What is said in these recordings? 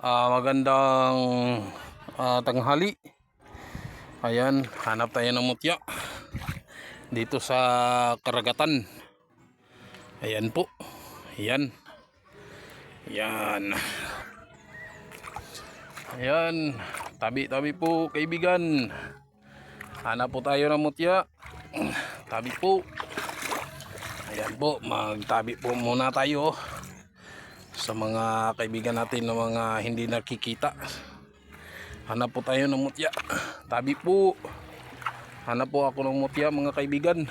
Magandang tanghali. Ayan, hanap tayo ng mutya dito sa karagatan. Ayan po. Ayan. Ayan. Ayan. Tabi-tabi po kaibigan. Hanap po tayo ng mutya. Tabi po. Ayan po, magtabi po muna tayo sa mga kaibigan natin na mga hindi nakikita. Hanap po tayo ng mutya. Tabi po. Hanap po ako ng mutya mga kaibigan.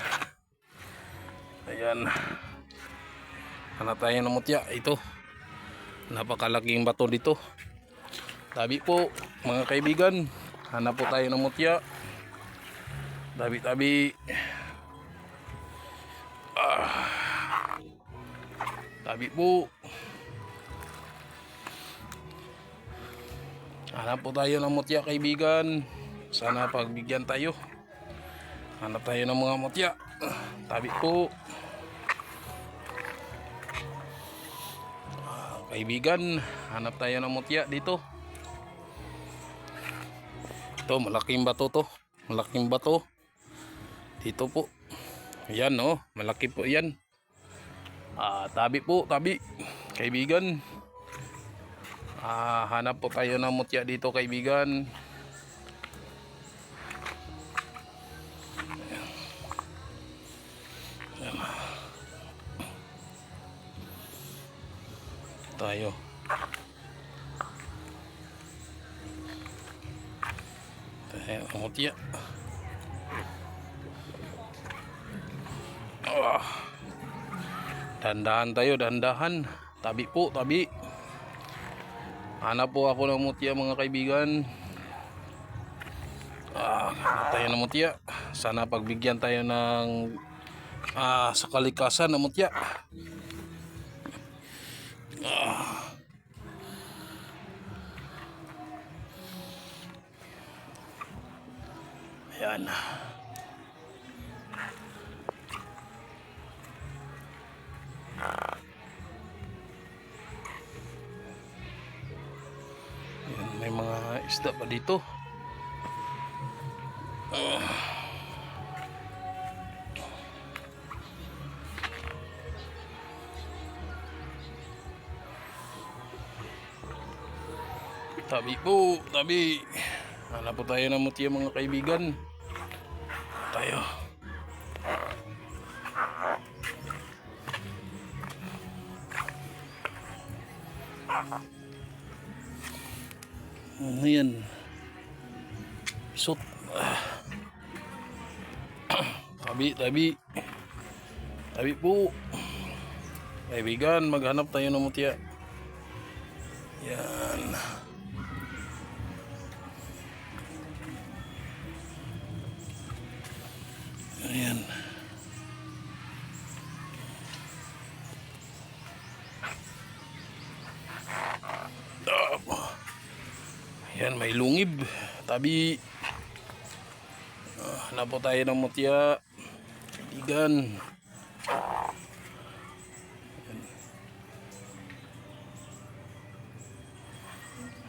Ayan. Hanap tayo ng mutya. Ito. Napakalaking bato dito. Tabi po mga kaibigan. Hanap po tayo ng mutya. Tabi-tabi. Tabi po. Hanap po tayo ng mutya kaibigan. Sana pagbigyan tayo. Hanap tayo ng mga mutya. Tabi po. Kaibigan, hanap tayo ng mutya dito. Ito, malaking bato to. Malaking bato. Dito po. Ayan oh, malaki po yan. Tabi po, tabi. Kaibigan. Hanap po tayo ng mutya dito kaibigan. Ayan. Tayo. Tayo ang mutya. Dandahan tayo, dandahan. Tabi po, tabi. Hanap po ako ng mutya mga kaibigan. Hanap tayo ng mutya. Sana pagbigyan tayo ng sa kalikasan ng mutya. Ayan. May mga isda pa dito. Tabi po, tabi. Hanap po tayo ng mutya mga kaibigan. Tayo. Ayan. Isot. Tabi, tabi. Tabi po. Kaibigan, maghanap tayo ng mutya. Yan. Ayan. Ayan, may lungib. Tabi. Hanap po tayo ng mutya. Kaibigan.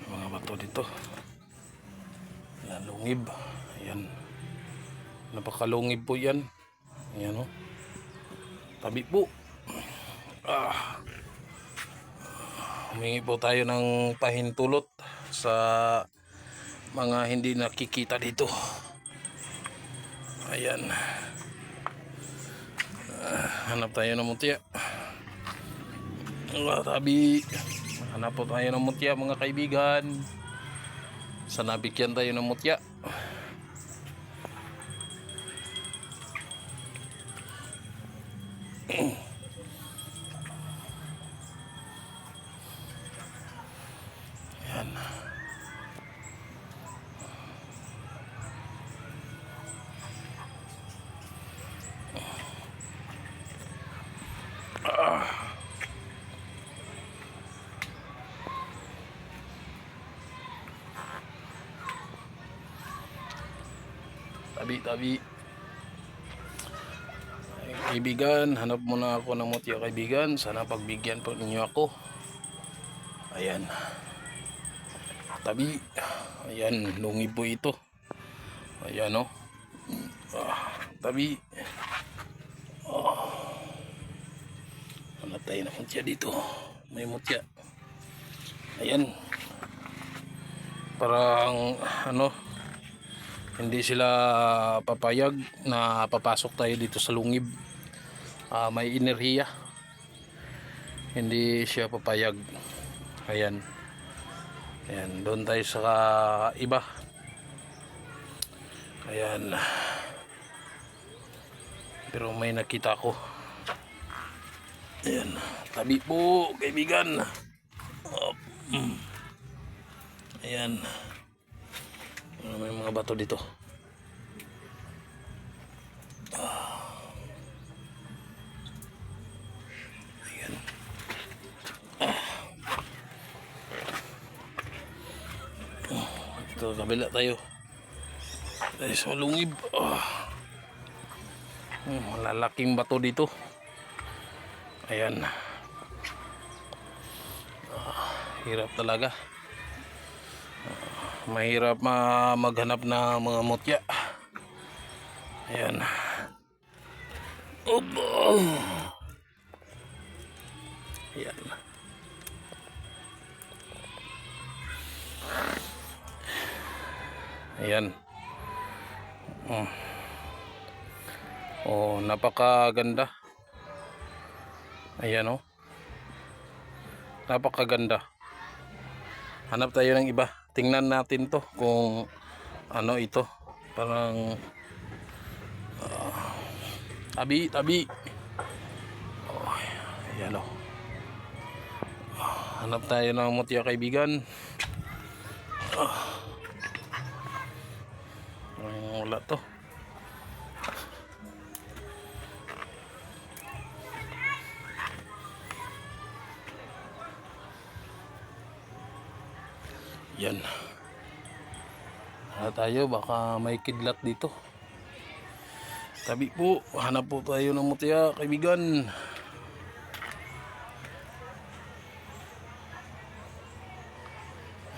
Mga bato dito. Ayan, lungib. Ayan. Napakalungib po yan. Ayan o. Tabi po. Humingi po tayo ng pahintulot sa mga hindi nakikita dito. Ayan. Hanap tayo ng mutya. Tabi. Hanap po tayo ng mutya mga kaibigan. Sana bigyan tayo ng mutya. Ayan. Tabi, tabi. Kaibigan, hanap muna ako ng mutya kaibigan. Sana pagbigyan po ninyo ako. Ayan. tabi. Ayan, lungi po ito. Ayan o. Tabi. Namatay na mutya dito. May mutya. Ayan. Parang ano, hindi sila papayag na papasok tayo dito sa lungib. May enerhiya. Hindi siya papayag. Ayan. Ayan, doon tayo sa iba. Ayan. Pero may nakita ko. Ayan, tabi po kaibigan. Ayan. May mga bato dito. Ayan. Ito, kabila tayo. Tayo sa lungib. Malalaking bato dito. Ayan. Hirap talaga. Mahirap maghanap na mga mutya. Ayan. Opo. Ayan. Ayan. Oh, napakaganda. Ayan oh. Napakaganda. Hanap tayo ng iba. Tingnan natin to kung ano ito. Parang tabi. Oh, ayan oh. Hanap tayo ng mutya kaibigan. Wala to. Yan. Tayo baka may kidlat dito. Tabi po, hanap po tayo ng mutya kaibigan.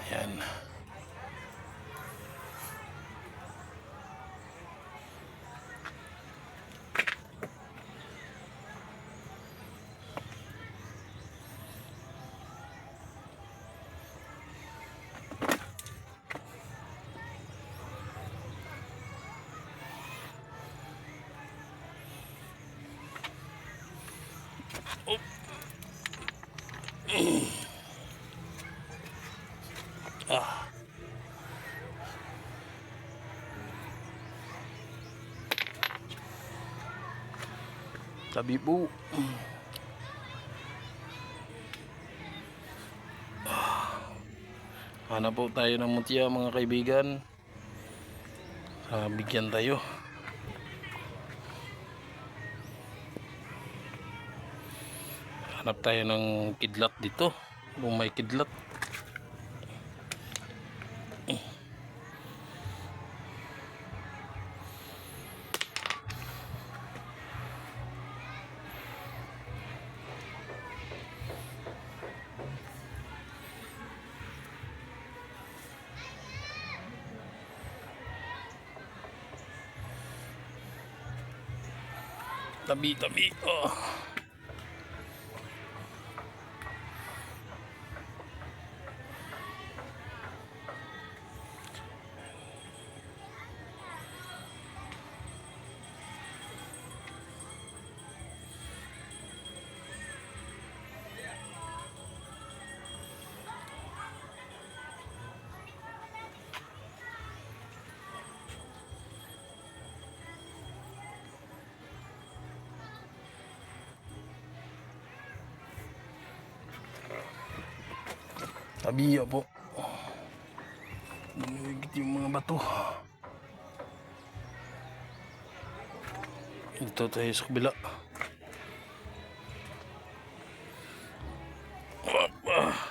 Ayan. Tabi po. Hanap po tayo ng mutya mga kaibigan. Bigyan tayo. Hanap tayo ng kidlat dito. Kung may kidlat. Tabi. Oh. Tabi po. Lumigit yung mga bato. Ito tayo sa kabila.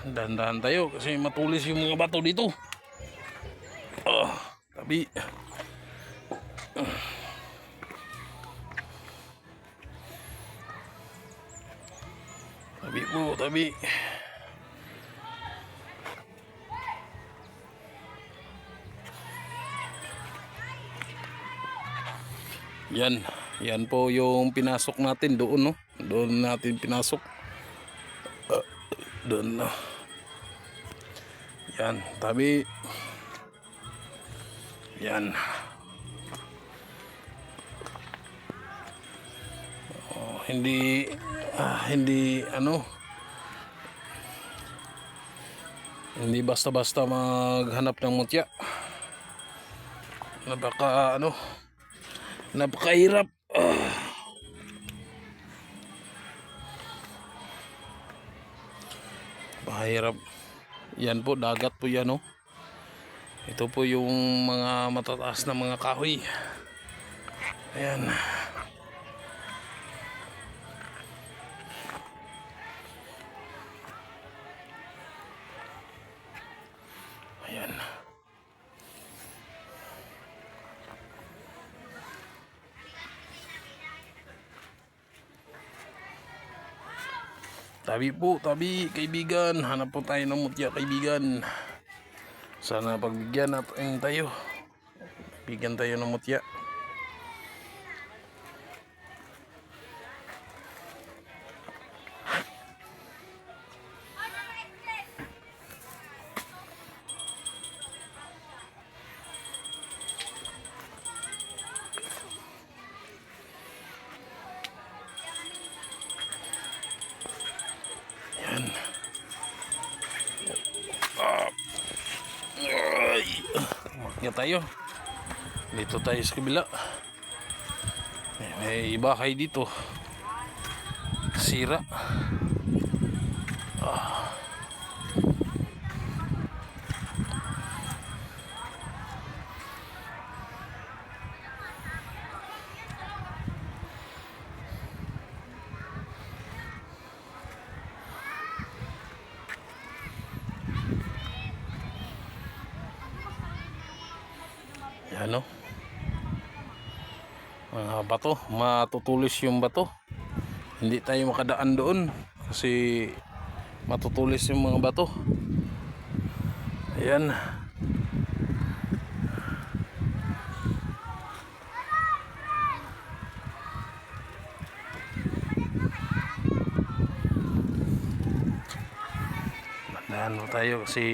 Dahan-dahan tayo kasi matulis yung mga bato dito. Tabi. Tabi po, tabi. Yan. Yan po yung pinasok natin doon, no? Doon natin pinasok. Doon, no? Yan. Tabi. Yan. Oh, hindi hindi basta-basta maghanap ng mutya. Napakahirap. Mahirap. Yan po, dagat po yan, oh. Ito po yung mga matataas na mga kahoy. Ayan. Ayan. Tabi po, tabi, kaibigan. Hanap po tayo ng mutya, kaibigan. Sana pagbigyan natin tayo. Bigyan tayo ng mutya. Yan. Umakya tayo. Dito tayo sa kabila. May bahay dito. Sira. Yan, no? Mga bato, matutulis yung bato. Hindi tayo makadaan doon kasi matutulis yung mga bato. Ayan. Mandahan mo tayo kasi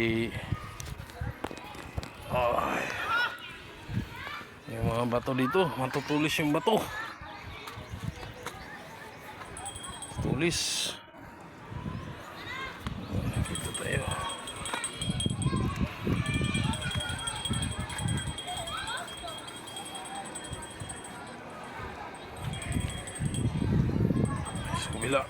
yung mga bato dito, matutulis yung bato. Tulis. Dito tayo. Sa kabila.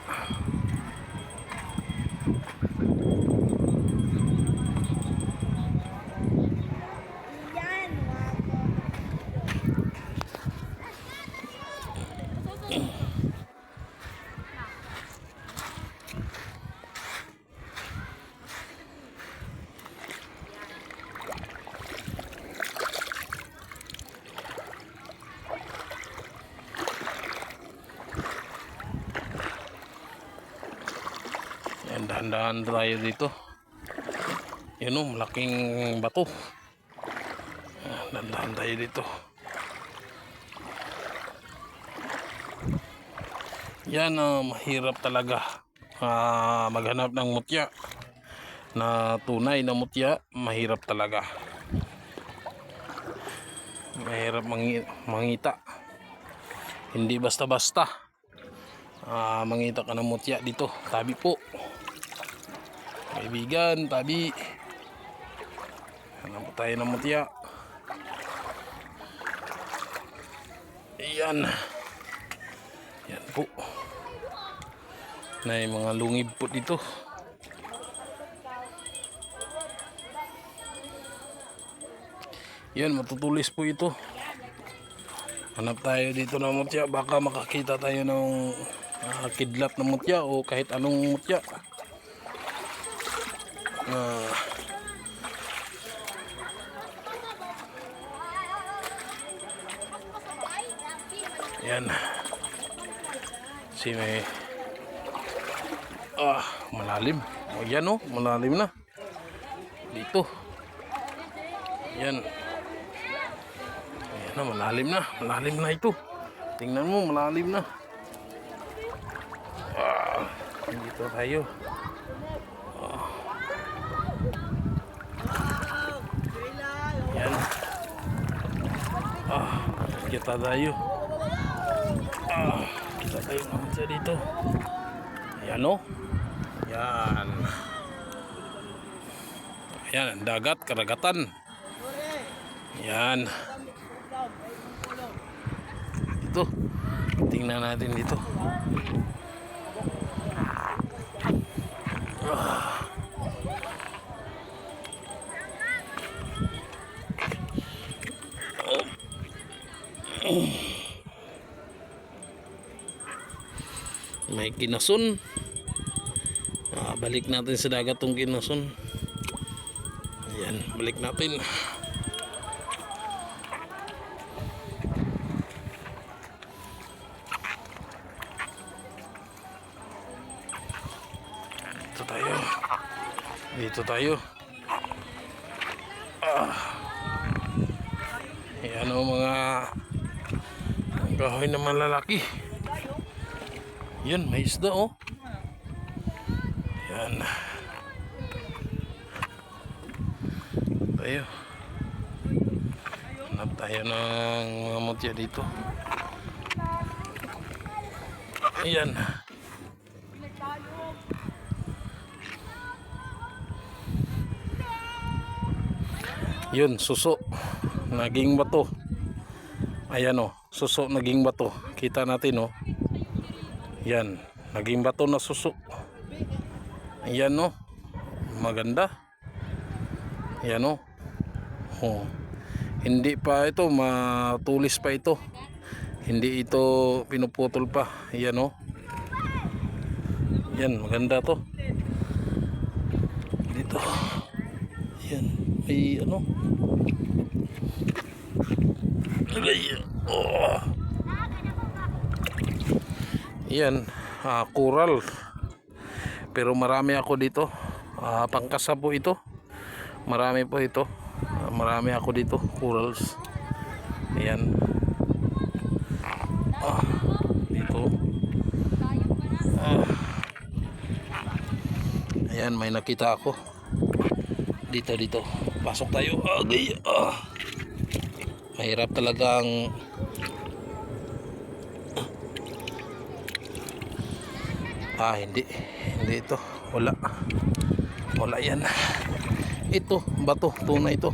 Yan, dahan-dahan tayo dito. Yun, oh, malaking bato. Dahan-dahan tayo dito. Yan, mahirap talaga maghanap ng mutya na tunay na mutya. Mahirap talaga. Mahirap mangita. Hindi basta-basta mangita ka ng mutya dito. Tabi po, kaibigan, tabi. Hanap tayo ng mutya. Ayan. Yan po. May mga lungib po dito. Yan, matutulis po ito. Hanap tayo dito ng mutya. Baka makakita tayo ng kidlat na mutya o kahit anong mutya. Yan. Si may malalim. O yan, oh, malalim na. Dito. Yan. Ayan na, malalim na. Malalim na ito. Tingnan mo, malalim na. Dito tayo. Yan. Kita tayo. Kita tayo naman sa dito. Ayan o. Yan. Ayan, ang dagat, karagatan. Yan. Ito. Tingnan natin dito. May kinason. Balik natin sa dagat tong kinason. Ayan, balik natin. Dito tayo. Dito tayo. Ayan o mga kahoy na malalaki. Yan, may isda oh. Yan. Tayo. Hanap tayo ng mga mutya dito. Ayan. Yun, suso. Naging bato. Ayan oh, suso naging bato. Kita natin oh. Yan, naging bato na suso. Ayan oh. Maganda. Ayan oh. Oh. Hindi pa ito, matulis pa ito. Hindi ito pinuputol pa. Ayan oh. Yan, maganda to. Dito. Ayan, may ano. Oh. Yan, coral. Pero marami ako dito. Pangkasa po ito. Marami po ito. Marami ako dito, corals. Ayan. Dito. Ayan, may nakita ako. Dito. Pasok tayo. Mahirap talagang hindi ito, wala yan. Ito, bato, tunay ito.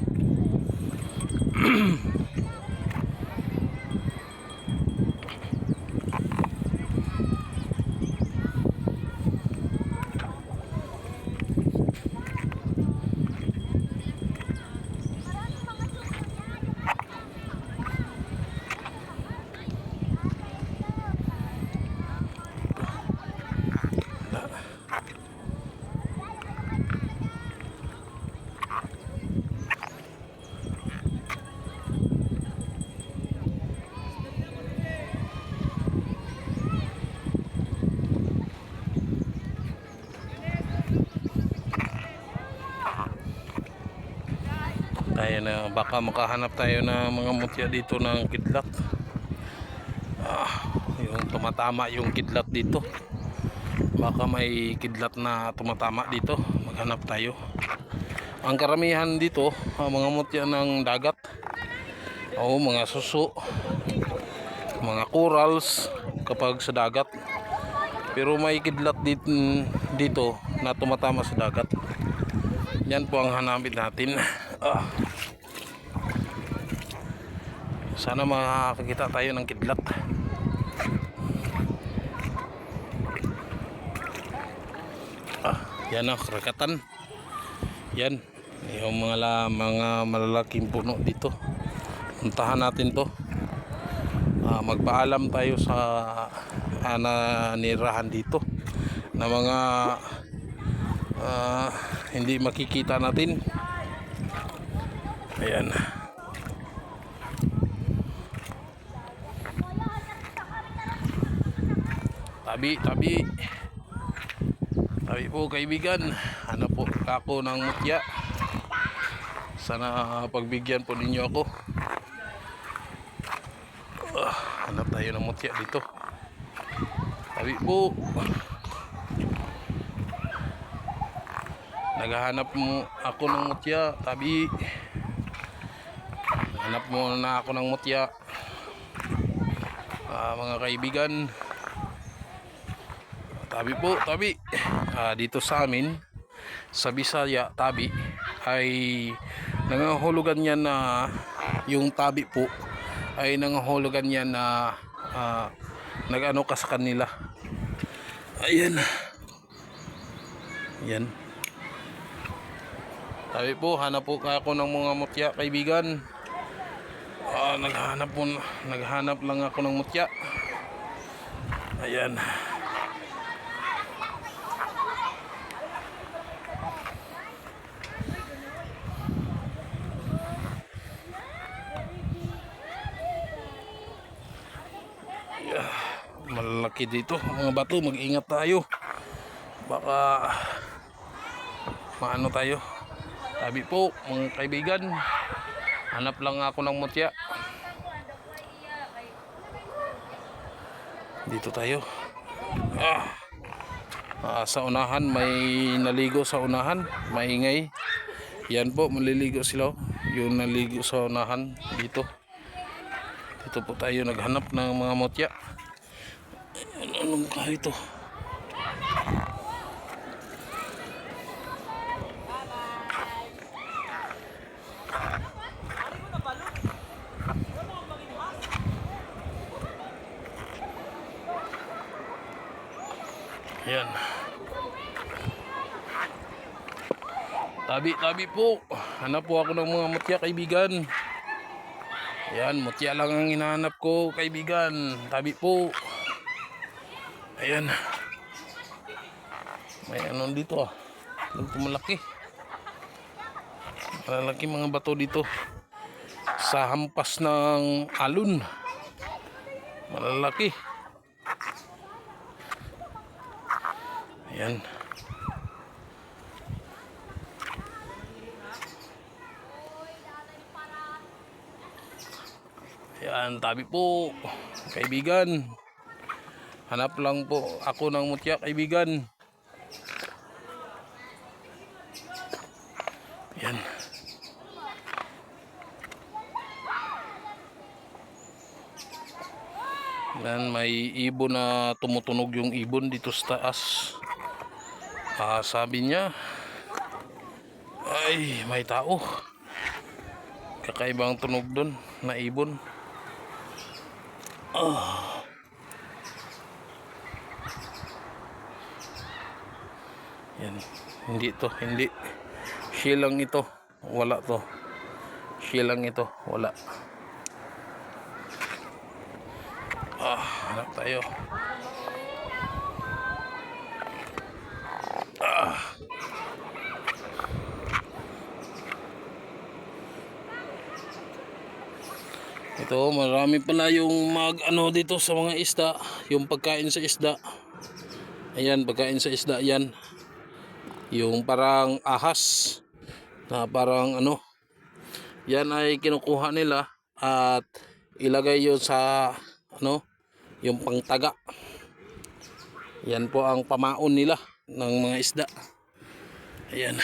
Tayo na, baka makahanap tayo ng mga mutya dito ng kidlat. Yung tumatama yung kidlat dito. Baka may kidlat na tumatama dito. Maghanap tayo. Ang karamihan dito, mga mutya ng dagat. Mga suso, mga corals kapag sa dagat. Pero may kidlat dito na tumatama sa dagat. Yan po ang hanapin natin. Sana makakita tayo ng kidlat. Yan ang karagatan. Yan yung mga malalaking puno dito. Puntahan natin to. Magpaalam tayo sa nanirahan dito na mga hindi makikita natin. Ayan. Tabi po kaibigan. Ano po ako ng mutya. Sana pagbigyan po ninyo ako. Hanap tayo tayo ng mutya dito. Tabi po. Naghahanap mo ako ng mutya. Tabi. Hanap mo na ako ng mutya. Mga kaibigan. Tabi po, tabi. Dito sa amin, sa Bisaya, tabi ay nangahulugan yan na yung tabi po ay nangahulugan yan na nag-ano ka sa kanila. Ayan. Ayan. Tabi po, hanap po ako ng mga mutya, kaibigan. Naghanap lang ako ng mutya. Ayan. Malalaki dito mga bato, mag-ingat tayo, baka maano tayo. Tabi po mga kaibigan, hanap lang ako ng mutya. Dito tayo. Sa unahan may naligo, sa unahan maingay. Yan po, maliligo sila, yung naligo sa unahan. Dito po tayo naghanap ng mga mutya. Anong mukha ito? Ayan. Tabi po. Hanap po ako ng mga mutya, kaibigan. Ayan, mutya lang ang hinahanap ko, kaibigan. Tabi po. Ayan. May ano dito Dito malaki. Malalaki mga bato dito. Sa hampas ng alon. Malalaki. Ayan. Ayan, tabi po, kaibigan. Hanap lang po ako ng mutya, kaibigan. Ayan. Ayan, may ibon na tumutunog yung ibon dito sa taas. Sabi niya, ay may tao. Kakaibang tunog doon na ibon. Yan, hindi silang ito, wala to. Silang ito, wala. Hanap tayo. Ito, marami pala yung ano dito sa mga isda, yung pagkain sa isda. Ayan, pagkain sa isda yan. Yung parang ahas na parang ano, yan ay kinukuha nila at ilagay yun sa ano, yung pangtaga. Yan po ang pamaon nila ng mga isda. Ayan.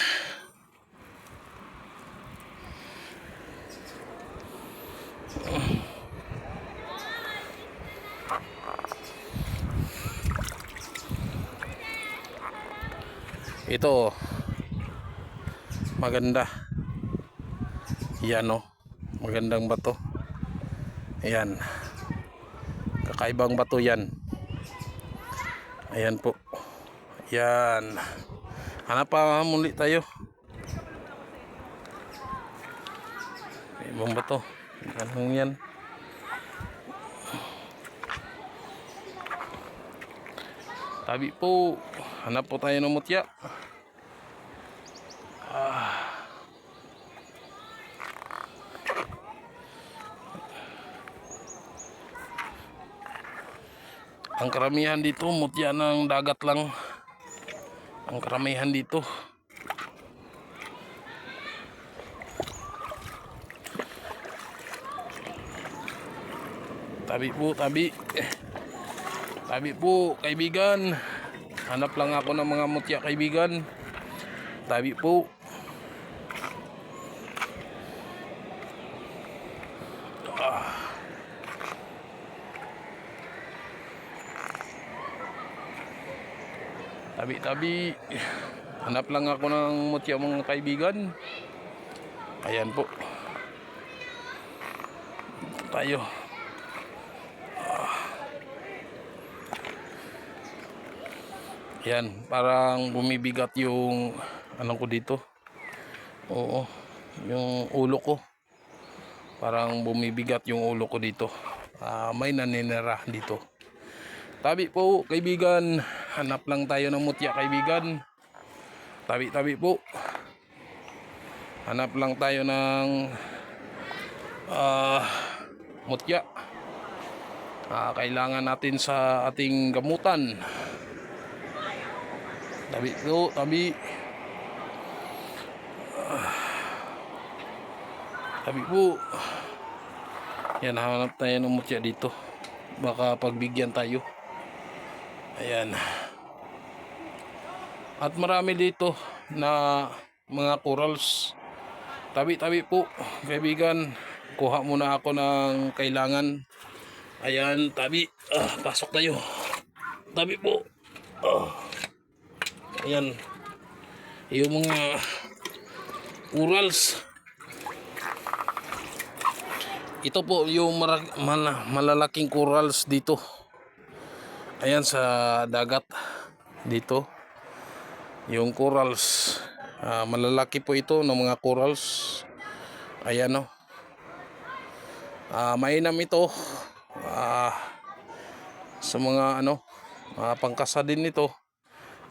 Ito maganda. Yan magandang bato. Ayan. Kakaibang bato yan. Ayan po. Yan. Hanap pa muli tayo. Ibang bato. Anong yan? Tabi po. Hanap po tayo ng mutya. Ang karamihan dito mutya ng dagat lang. Ang karamihan dito. Tabi po, tabi. Tabi po, kaibigan. Hanap lang ako ng mga mutya, kaibigan. Tabi po. Tabi, tabi. Hanap lang ako ng mutya, mga kaibigan. Ayan po. Tayo. Yan, parang bumibigat yung ano ko dito. Oo, yung ulo ko. Parang bumibigat yung ulo ko dito. May naninira dito. Tabi po, kaibigan. Hanap lang tayo ng mutya, kaibigan. Tabi, tabi po. Hanap lang tayo ng mutya. Kailangan natin sa ating gamutan. Tabi po, tabi. Tabi po. Yan, hanap tayo ng mutya dito. Baka pagbigyan tayo. Ayan. At marami dito na mga corals. Tabi, tabi po, kaibigan. Kuha muna ako ng kailangan. Ayan, tabi. Pasok tayo. Tabi po. Ayan. Yung mga corals. Ito po yung malalaking corals dito. Ayan sa dagat. Dito. Yung corals. Malalaki po ito ng mga corals. Ayan o. Mainam ito. Sa mga pangkasa din ito.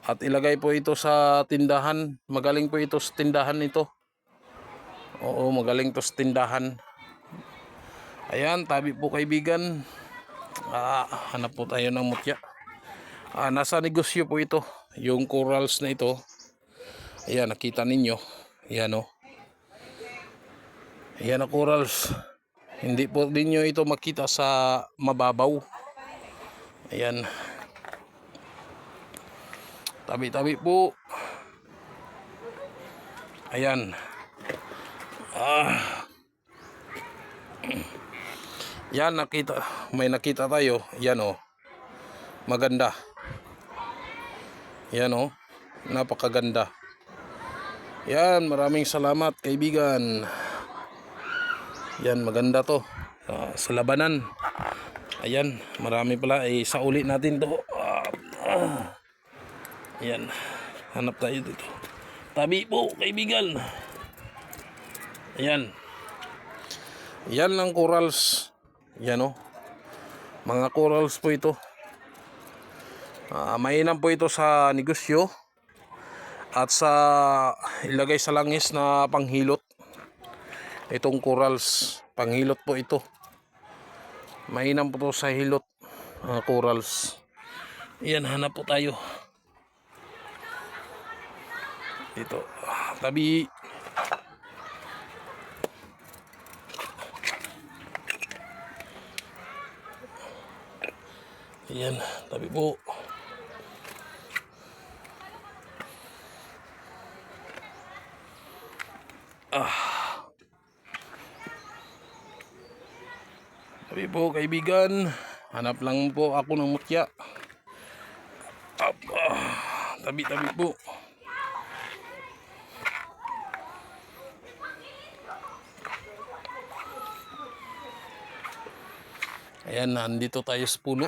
At ilagay po ito sa tindahan. Magaling po ito sa tindahan ito. Oo, magaling to sa tindahan. Ayan, tabi po, kaibigan. Hanap po tayo ng mutya. Nasa negosyo po ito. Yung corals na ito. Ayan, nakita ninyo. Ayan o. Ayan ang corals. Hindi po ninyo ito makita sa mababaw. Ayan. Tabi-tabi po. Ayan. Yan, nakita. May nakita tayo. Yan o. Maganda. Yan o. Napakaganda. Yan, maraming salamat, kaibigan. Yan, maganda to. Sa labanan. Ayan, marami pala. Sa uli natin to. Yan. Hanap tayo dito. Tabi po, kaibigan. Ayan. Yan lang corals. Yan o. Mga corals po ito. Mainam po ito sa negosyo. At sa ilagay sa langis na panghilot. Itong corals. Panghilot po ito. Mainam po ito sa hilot. Corals. Yan, hanap po tayo. Ito. Tabi. Ayan, tabi po. Tabi po, kaibigan. Hanap lang po ako ng mutya. Tabi-tabi po. Ayan, nandito tayo sa puno.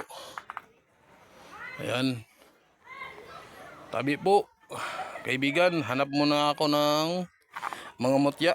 Ayan. Tabi po. Kaibigan, hanap muna ako ng mga mutya.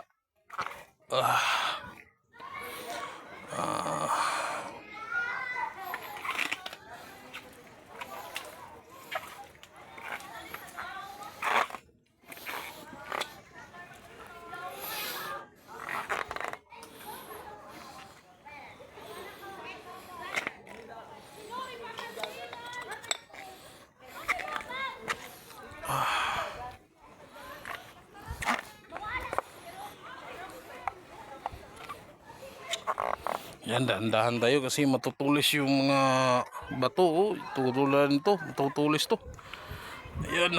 Yan, dahan-dahan tayo kasi matutulis yung mga bato. Oh, tutulan to, matutulis to. Ayan.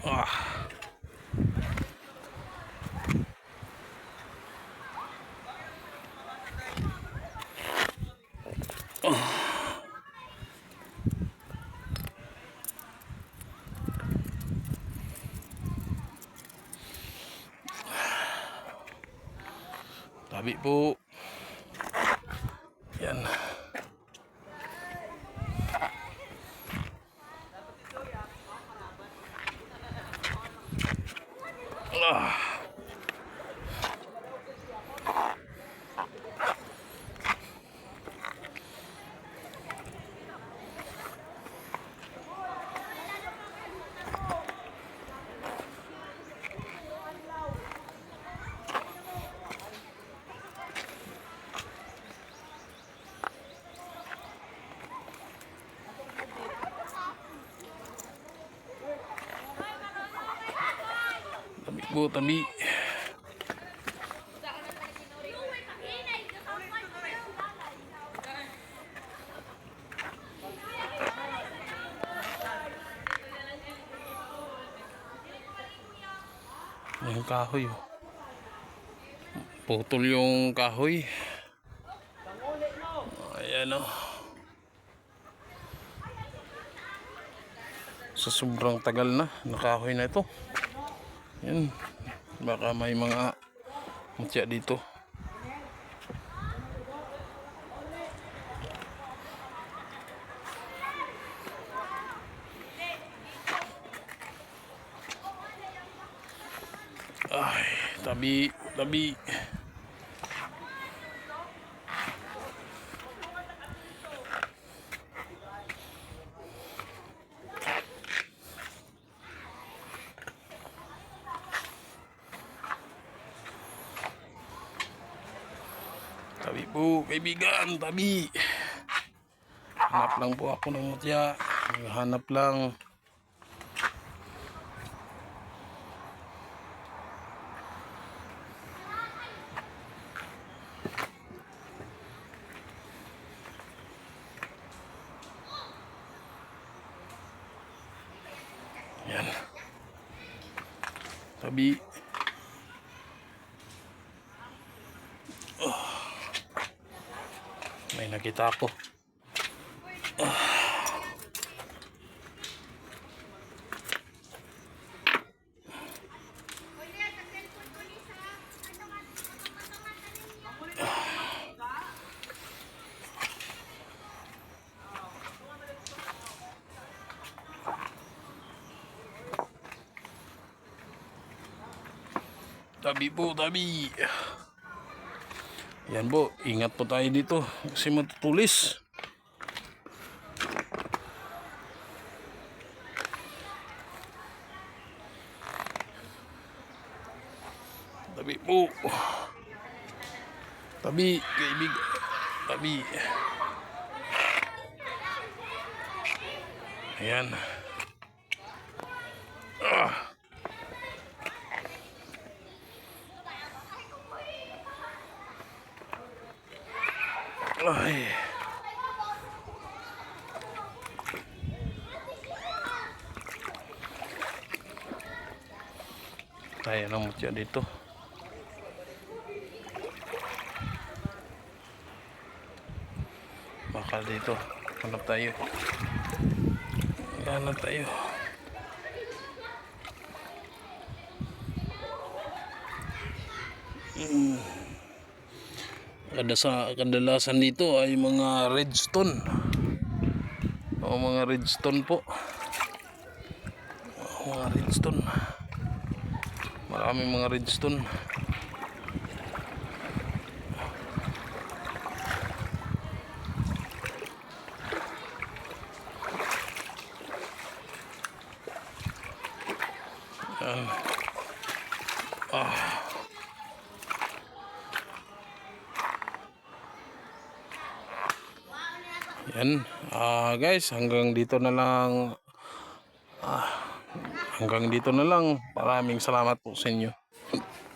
Ah. Tabi po. Yan. Ah. Tabi po, tabi. Yung kahoy. Oh. Putol yung kahoy. Ayan o. Oh. Sa sobrang tagal na nakahoy na ito. Yan. Baka may mga mutya dito. Ay, tabi, tabi. Tabi po, kaibigan, tabi. Hanap lang po ako ng mutya. Hanap lang. Yan. Tabi. Oh. May nakita ako. Oh. Tabi po, tabi. Yan po, ingat po tayo dito kasi matutulis. Tabi po. Tabi, kaibigan. Tabi. Ayan. Ah. Ay. Tayo ng mutya dito. Baka dito. Hanap tayo. Hanap tayo. Kadalasan dito ay mga redstone. O mga redstone po. Mga redstone. Maraming mga redstone. Yan. Guys, hanggang dito na lang. Hanggang dito na lang. Maraming salamat po sa inyo.